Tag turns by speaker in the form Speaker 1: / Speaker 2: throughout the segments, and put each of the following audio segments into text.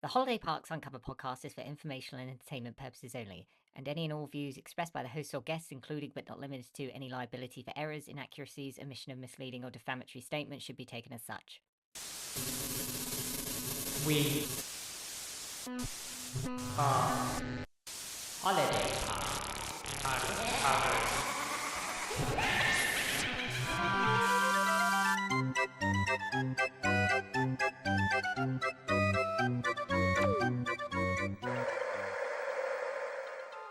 Speaker 1: The Holiday Parks Uncovered podcast is for informational and entertainment purposes only, and any and all views expressed by the hosts or guests, including but not limited to any liability for errors, inaccuracies, omission of misleading or defamatory statements, should be taken as such. We are Holiday Parks Uncovered.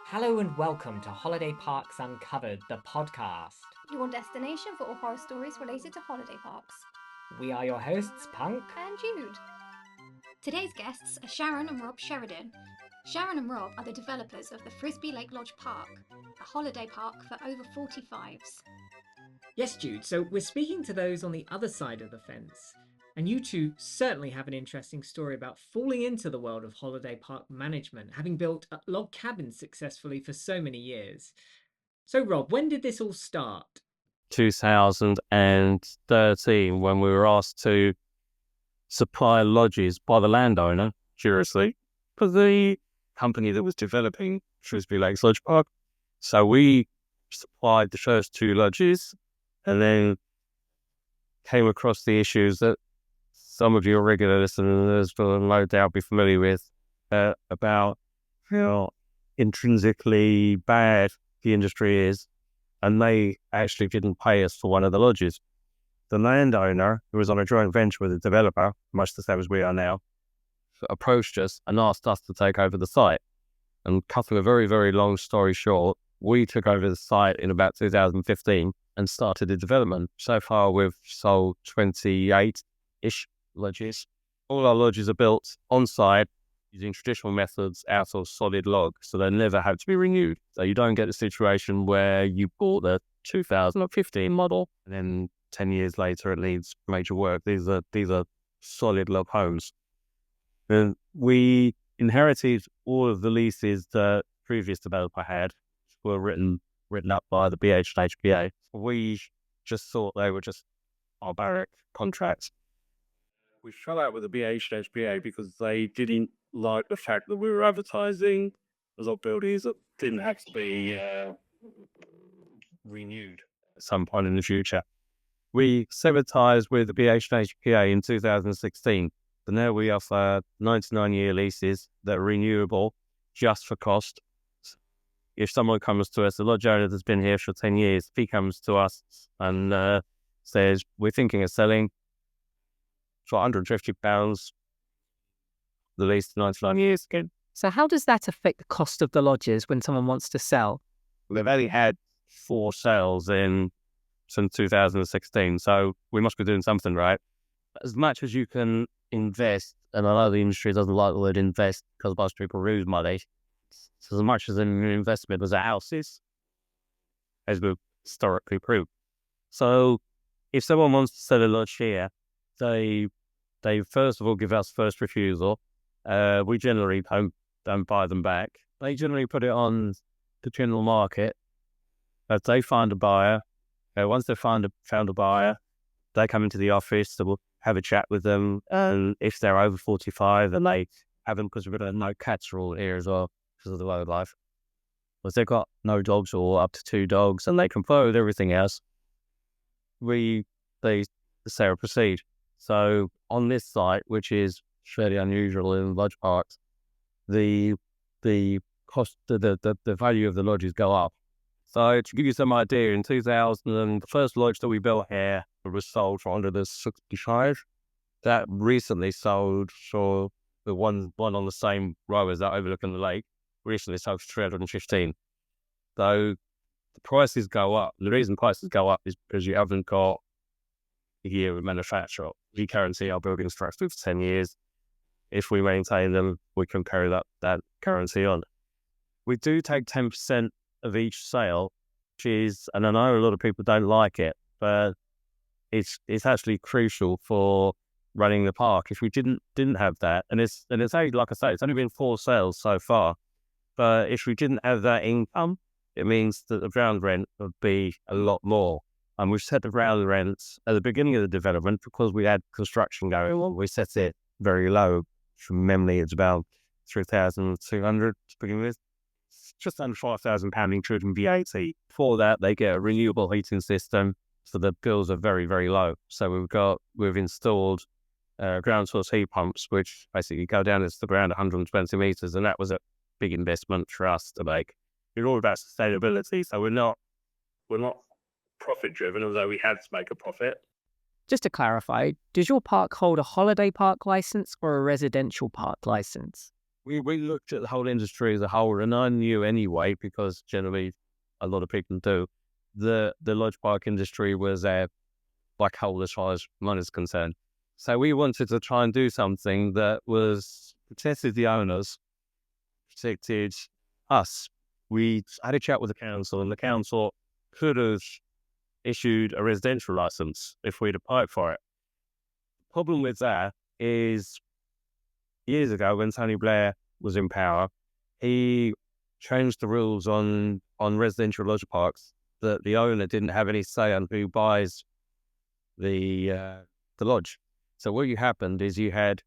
Speaker 1: Hello and welcome to Holiday Parks Uncovered, the podcast.
Speaker 2: Your destination for all horror stories related to holiday parks.
Speaker 1: We are your hosts, Punk
Speaker 2: and Jude. Today's guests are Sharon and Rob Sheridan. Sharon and Rob are the developers of the Frisby Lakes Lodge Park, a holiday park for over 45s.
Speaker 1: Yes, Jude, so we're speaking to those on the other side of the fence. And you two certainly have an interesting story about falling into the world of holiday park management, having built log cabins successfully for so many years. So, Rob, when did this all start?
Speaker 3: 2013, when we were asked to supply lodges by the landowner, curiously, for the company that was developing Frisby Lakes Lodge Park. So we supplied the first two lodges and then came across the issues that some of your regular listeners will no doubt be familiar with about how intrinsically bad the industry is, and they actually didn't pay us for one of the lodges. The landowner, who was on a joint venture with the developer, much the same as we are now, approached us and asked us to take over the site. And cutting a very, very long story short, we took over the site in about 2015 and started the development. So far, we've sold 28-ish lodges. All our lodges are built on site using traditional methods out of solid log, so they never have to be renewed. So you don't get a situation where you bought the 2015 model and then 10 years later it needs major work. These are solid log homes. And we inherited all of the leases the previous developer had, which were written up by the BH and HPA. We just thought they were just barbaric contracts. We fell out with the BH and HPA because they didn't like the fact that we were advertising as our buildings that didn't have to be renewed at some point in the future. We severed ties with the BH and HPA in 2016. So now we offer 99-year leases that are renewable just for cost. If someone comes to us, a lodge owner that's been here for 10 years, if he comes to us and says, we're thinking of selling for £150, the lease to 99 years. Again.
Speaker 4: So how does that affect the cost of the lodges when someone wants to sell?
Speaker 3: We've only had 4 sales since 2016, so we must be doing something right. As much as you can invest, and I know the industry doesn't like the word invest because most people lose money, so as much as an investment as a house is, as we've historically proved. So if someone wants to sell a lodge here, they first of all give us first refusal. We generally don't buy them back. They generally put it on the general market. If they find a buyer, once they've found a buyer, they come into the office, so we'll have a chat with them. And if they're over 45, then they have them, because we've got a no cats rule here as well, because of the wildlife. But if they've got no dogs or up to 2 dogs, and they comply with everything else, they say or proceed. So on this site, which is fairly unusual in lodge parks, the cost, the value of the lodges go up. So to give you some idea, in 2000, the first lodge that we built here was sold for under the 65. That recently sold for the one on the same row as that overlooking the lake. Recently sold for 315. So the prices go up. The reason prices go up is because you haven't got a year of manufacture. We guarantee our buildings for 10 years. If we maintain them, we can carry that guarantee on. We do take 10% of each sale, which is, and I know a lot of people don't like it, but it's actually crucial for running the park. If we didn't have that, and it's only, like I say, it's only been 4 sales so far, but if we didn't have that income, it means that the ground rent would be a lot more. And we've set the ground rents at the beginning of the development because we had construction going on. We set it very low from memory, it's about 3,200 to begin with. It's just under £5,000 including VAT. For that, they get a renewable heating system, so the bills are very, very low. So we've installed ground source heat pumps, which basically go down into the ground 120 meters, and that was a big investment for us to make. We're all about sustainability, so we're not profit driven, although we had to make a profit.
Speaker 4: Just to clarify, does your park hold a holiday park license or a residential park license?
Speaker 3: We looked at the whole industry as a whole, and I knew anyway, because generally a lot of people do, the lodge park industry was a black hole as far as money is concerned. So we wanted to try and do something that was protected the owners, protected us. We had a chat with the council, and the council could have issued a residential license if we'd applied for it. The problem with that is, years ago when Tony Blair was in power, he changed the rules on residential lodge parks that the owner didn't have any say on who buys the lodge. So what happened is you had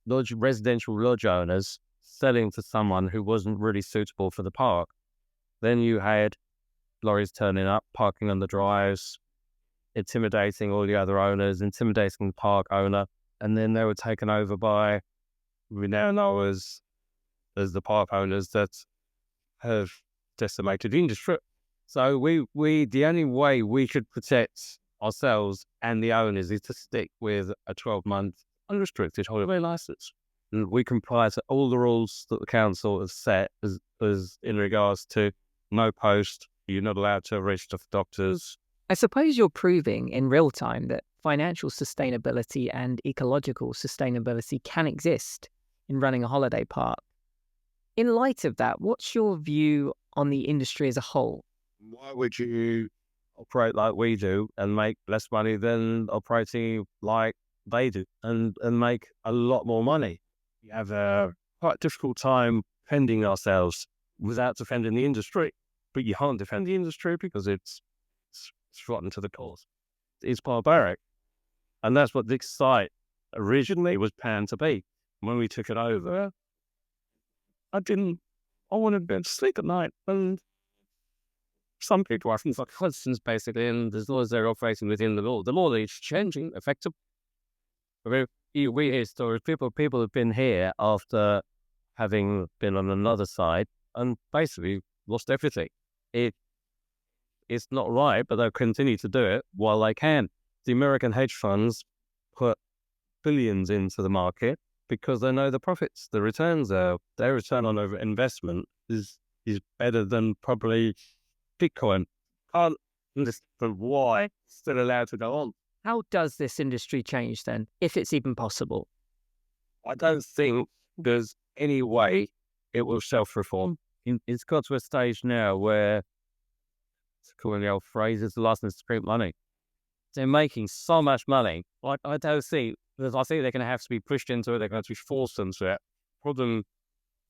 Speaker 3: residential lodge owners selling to someone who wasn't really suitable for the park. Then you had lorries turning up, parking on the drives, intimidating all the other owners, intimidating the park owner, and then they were taken over by, we now know as the park owners that have decimated the industry. So the only way we could protect ourselves and the owners is to stick with a 12-month unrestricted holiday license. And we comply to all the rules that the council has set as in regards to no post, you're not allowed to register for doctors.
Speaker 4: I suppose you're proving in real time that financial sustainability and ecological sustainability can exist in running a holiday park. In light of that, what's your view on the industry as a whole?
Speaker 3: Why would you operate like we do and make less money than operating like they do and make a lot more money? We have a quite difficult time defending ourselves without defending the industry. But you can't defend the industry because it's rotten to the cause. It's barbaric. And that's what this site originally was planned to be. When we took it over, I wanted to be able to sleep at night. And some people are for constants, basically, and as long as they're operating within the law that is changing, effective. We hear stories, people have been here after having been on another side and basically lost everything. It's not right, but they'll continue to do it while they can. The American hedge funds put billions into the market because they know the profits, the returns are, their return on over investment is better than probably Bitcoin. Can't understand why it's still allowed to go on.
Speaker 4: How does this industry change then, if it's even possible?
Speaker 3: I don't think there's any way it will self-reform. It's got to a stage now where, to call the old phrase, it's the license to print money. They're making so much money. I don't see, because I think they're going to have to be pushed into it. They're going to be forced into it. Problem,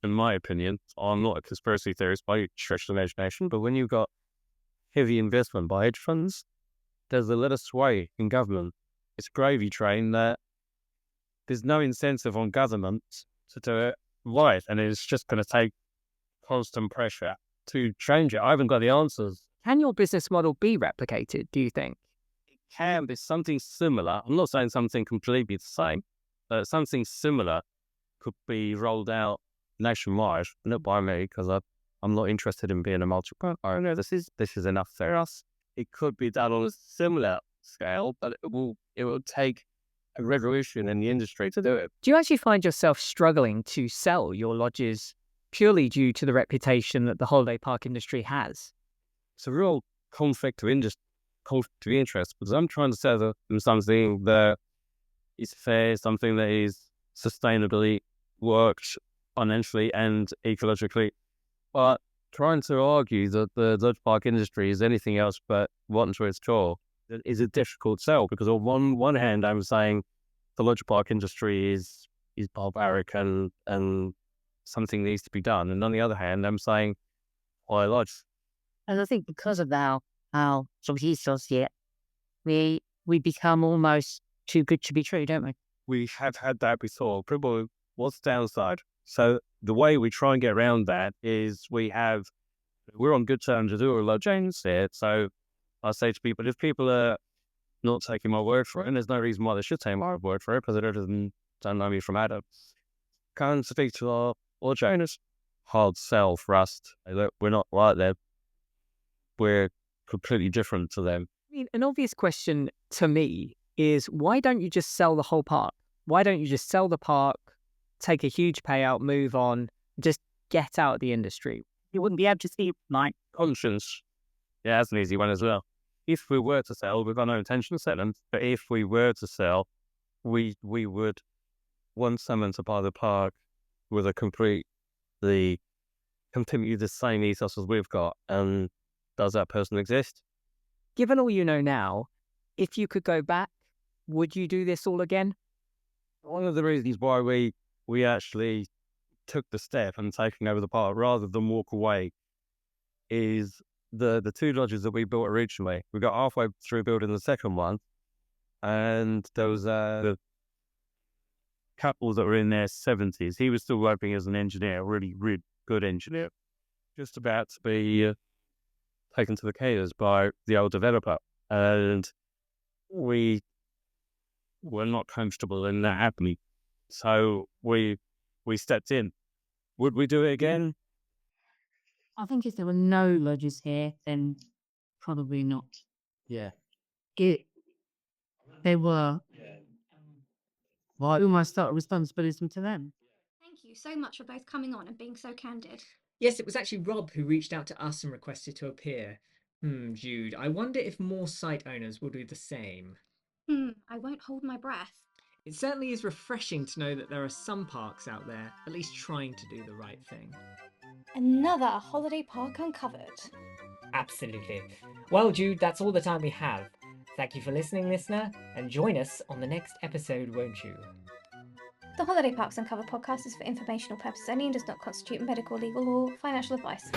Speaker 3: in my opinion, I'm not a conspiracy theorist by stretch of the imagination, but when you've got heavy investment by hedge funds, there's a lot of sway in government. It's a gravy train that there's no incentive on government to do it right, and it's just going to take constant pressure to change it. I haven't got the answers.
Speaker 4: Can your business model be replicated, do you think?
Speaker 3: It can be something similar. I'm not saying something completely the same, but something similar could be rolled out nationwide, not by me, because I'm not interested in being a multiple owner. This is enough for us. It could be done on a similar scale, but it will take a revolution in the industry to do it.
Speaker 4: Do you actually find yourself struggling to sell your lodges purely due to the reputation that the holiday park industry has?
Speaker 3: It's a real conflict of interest, because I'm trying to sell them something that is fair, something that is sustainably worked financially and ecologically, but trying to argue that the lodge park industry is anything else but rotten to its core is a difficult sell, because on one hand I'm saying the lodge park industry is barbaric and something needs to be done, and on the other hand I'm saying why lodge.
Speaker 5: And I think because of our sort of ethos here, we become almost too good to be true, don't we?
Speaker 3: we have had that before. Probably what's the downside? So the way we try and get around that is we're on good terms with all our chains here. So I say to people, if people are not taking my word for it, and there's no reason why they should take my word for it, because they don't know me from Adam, come and speak to our trainers. Hard sell for us. We're not like them. We're completely different to them.
Speaker 4: I mean, an obvious question to me is, why don't you just sell the whole park? Why don't you just sell the park, take a huge payout, move on, just get out of the industry?
Speaker 5: You wouldn't be able to see like
Speaker 3: Conscience. Yeah, that's an easy one as well. If we were to sell, we've got no intention of selling, but if we were to sell, we would want someone to buy the park with completely the same ethos as we've got. And does that person exist?
Speaker 4: Given all you know now, if you could go back, would you do this all again?
Speaker 3: One of the reasons why we actually took the step and taking over the park rather than walk away is the two lodges that we built originally. We got halfway through building the second one, and there was the couple that were in their 70s. He was still working as an engineer, really, really good engineer, just about to be taken to the cages by the old developer. And we were not comfortable in that happening. So we stepped in. Would we do it again?
Speaker 5: I think if there were no lodges here, then probably not.
Speaker 3: Yeah.
Speaker 5: They were. Well, I almost start a responsibility to them.
Speaker 2: Thank you so much for both coming on and being so candid.
Speaker 1: Yes, it was actually Rob who reached out to us and requested to appear. Jude, I wonder if more site owners will do the same.
Speaker 2: I won't hold my breath.
Speaker 1: It certainly is refreshing to know that there are some parks out there at least trying to do the right thing.
Speaker 2: Another holiday park uncovered.
Speaker 1: Absolutely. Well, Jude, that's all the time we have. Thank you for listening, listener, and join us on the next episode, won't you?
Speaker 2: The Holiday Parks Uncovered podcast is for informational purposes only and does not constitute medical, legal, or financial advice.